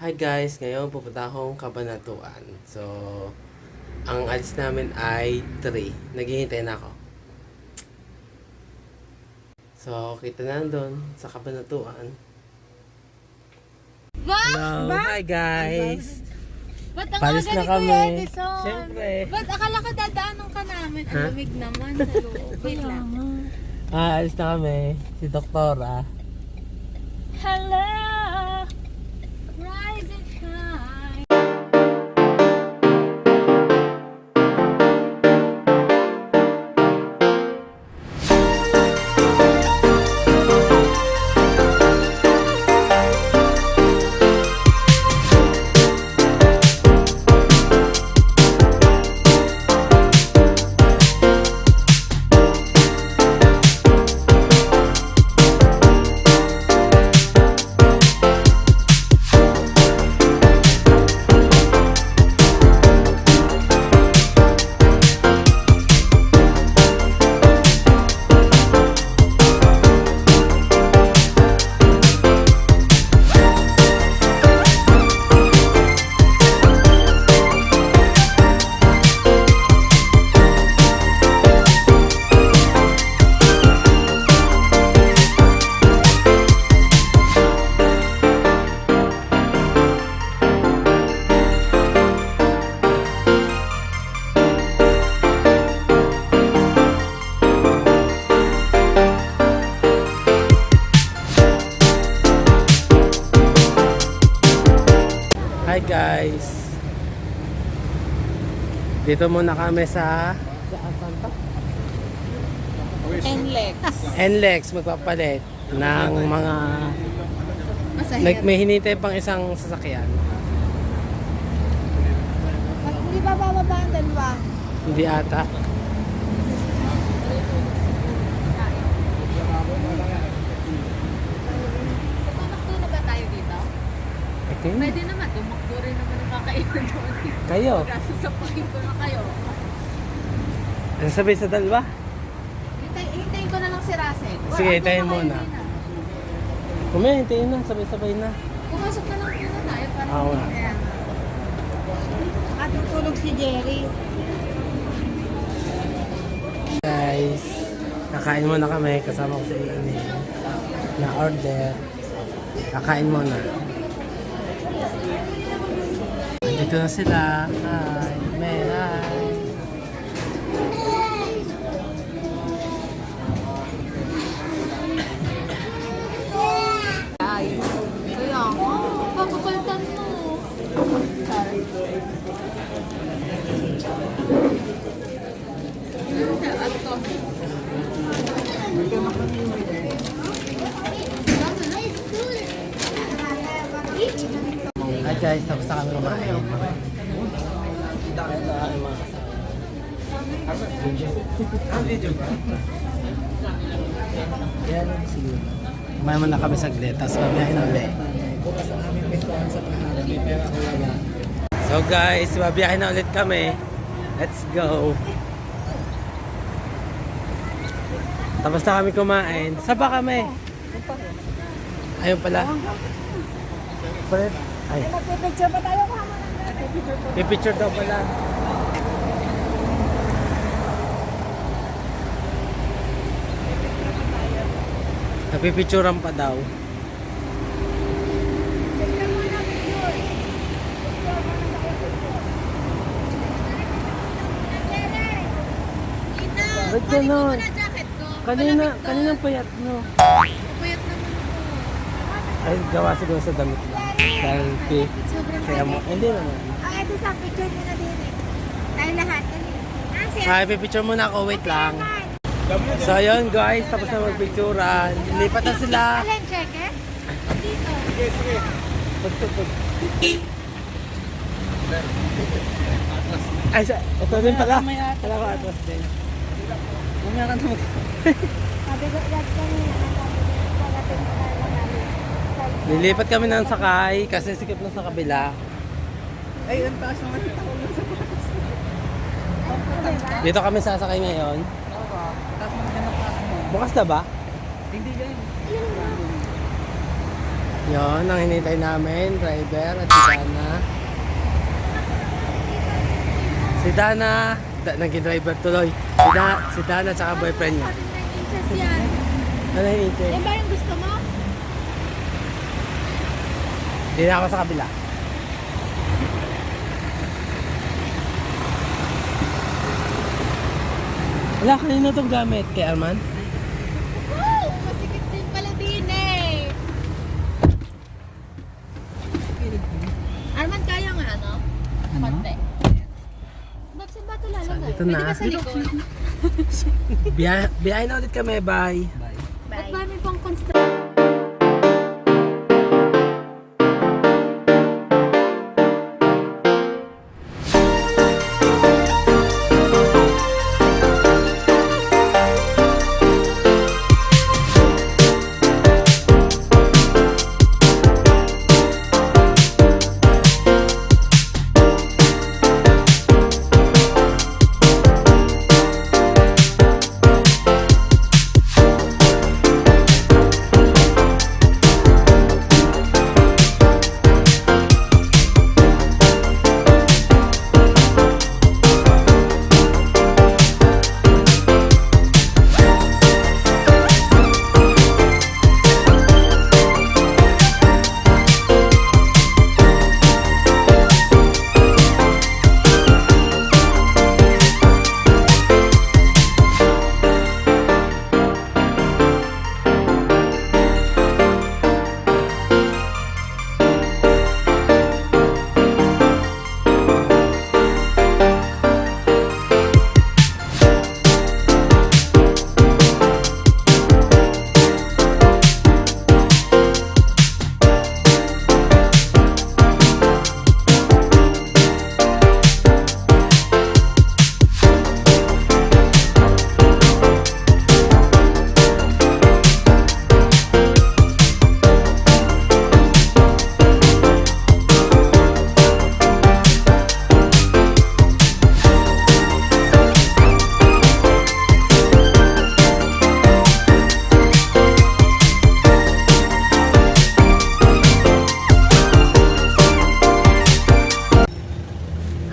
Hi guys, ngayon pupunta akong Cabanatuan. So, ang alis namin ay 3. Naghihintay na ako. So, kita na doon sa Cabanatuan. Hello, hi guys! Ba't ang Palis aga na ni kami. Kuya Edison? Siyempre. Ba't akala ka dadaanan ka namin? Ang lamig naman sa loob. Wait lang. Alis na kami. Si Doktora. Hello! Rise and shine. Hi guys! Dito muna kami sa NLEX. NLEX magpapalit ng mga may hinintay pang isang sasakyan. Hindi ba bababa ang dalawa? Hindi ata. Tumakbo na ba tayo dito? Okay. Pwede naman. Tumakbo rin naman ang kakainan doon. Kayo. Kaso sa ko na kayo. Ano sabi sa dalawa? Hintayin ko na lang si Russell. Sige, Or, hintayin ano mo kayo na. din, Kumaya, hintayin na. Sabay-sabay na. Pumasok na lang muna tayo para Oo nga. Matutulog si Jerry. Guys, kakain muna kami kasama ko sa iinin na order. Kakain muna. Dito na sila. Hi, May, hi. Ay, kaya nga. Papapalitan mo. Sorry. Ano to? Hi guys, tapos na kami kumain. Ito ang mga yan, sige. Kumain muna kami saglit, tapos mabiyahin na ulit. So guys, mabiyahin na ulit kami. Let's go. Tapos na kami kumain. Saan ba kami? Ayun pala. Ay, Magpipicture ba tayo? pipicture daw pala. Napipicturean pa daw. Ba't ganon? jacket ko. Kaninang payat no? Puyat naman ako. Ay, gawa siguro sa damit lang. Dahil Sobrang kaya mo, hindi naman. ito sa picture mo na din eh. Tayo lahat. Ay, pipicture muna ako, wait lang. So ayun guys, tapos na magpicturean. Lipat na sila. Alin, check eh? Dito. Pagtupag. Ay, ito din pala. Kala ko atlas din. Mamaya ka naman. Sabi ko, lahat kami Lilipat kami ng sakay kasi sikip na sa kabila. Ay, ang taas naman yung tao sa taas. Dito kami sasakay ngayon. Oo. Taas naman yan ang ano. Bukas na ba? Hindi yan. Yon, ang hinintay namin, driver at si Dana. Si Dana, naging driver tuloy. Si Dana tsaka boyfriend niya. 9 inches yan. Ano hinintay? Yan ba yung gusto mo? Hindi na ako sa kabila. Wala, kanino itong gamit? Kay Arman? Wow! Masikip din pala din eh. Arman, kaya nga ano? Konti. Babs, saan ba ito lalagay? Ito na. Pwede ba sa likod? Biyahe na ulit kami, bye. Ba't ba may pang construct?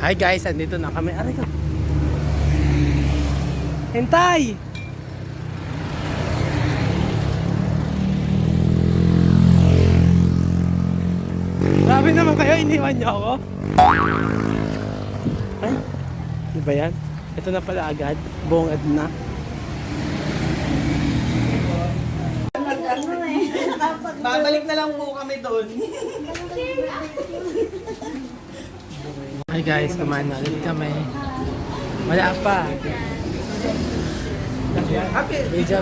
Hi guys, andito na kami. Aray ka. Hintay! Grabe naman kayo, iniwan niyo ako. Ay, di ba yan? Ito na pala agad. Bungad na. Babalik na lang po kami doon. Hi guys, kumain na ulit kami. Wala pa. Video.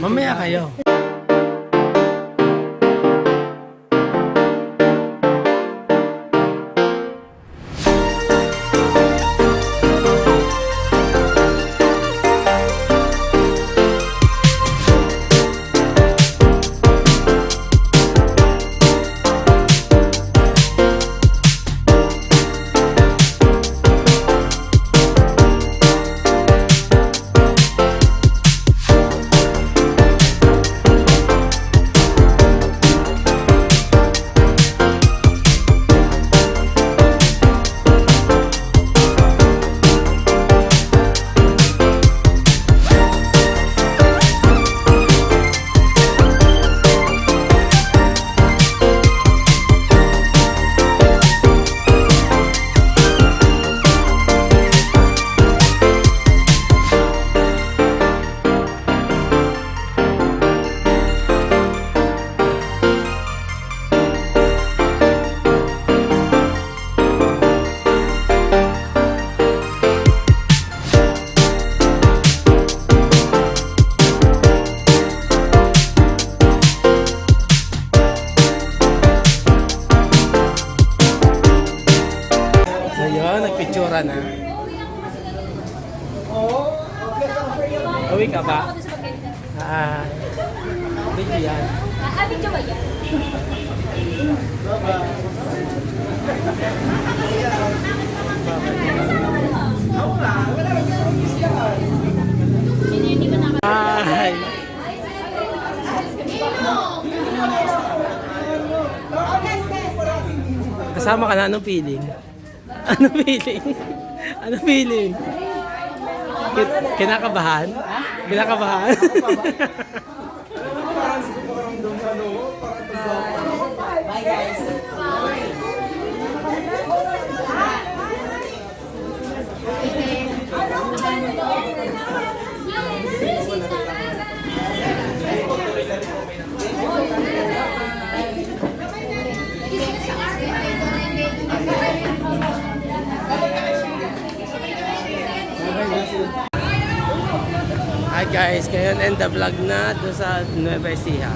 Mamaya kayo. Nagpictura na. Uwi ka ba? Video yan. Video ba yan? Wala. Kasama ka na, anong feeling? Anong feeling? Anong feeling? Kinakabahan? Kinakabahan? Bye guys. Hi guys, ngayon end the vlog na doon sa Nueva Ecija.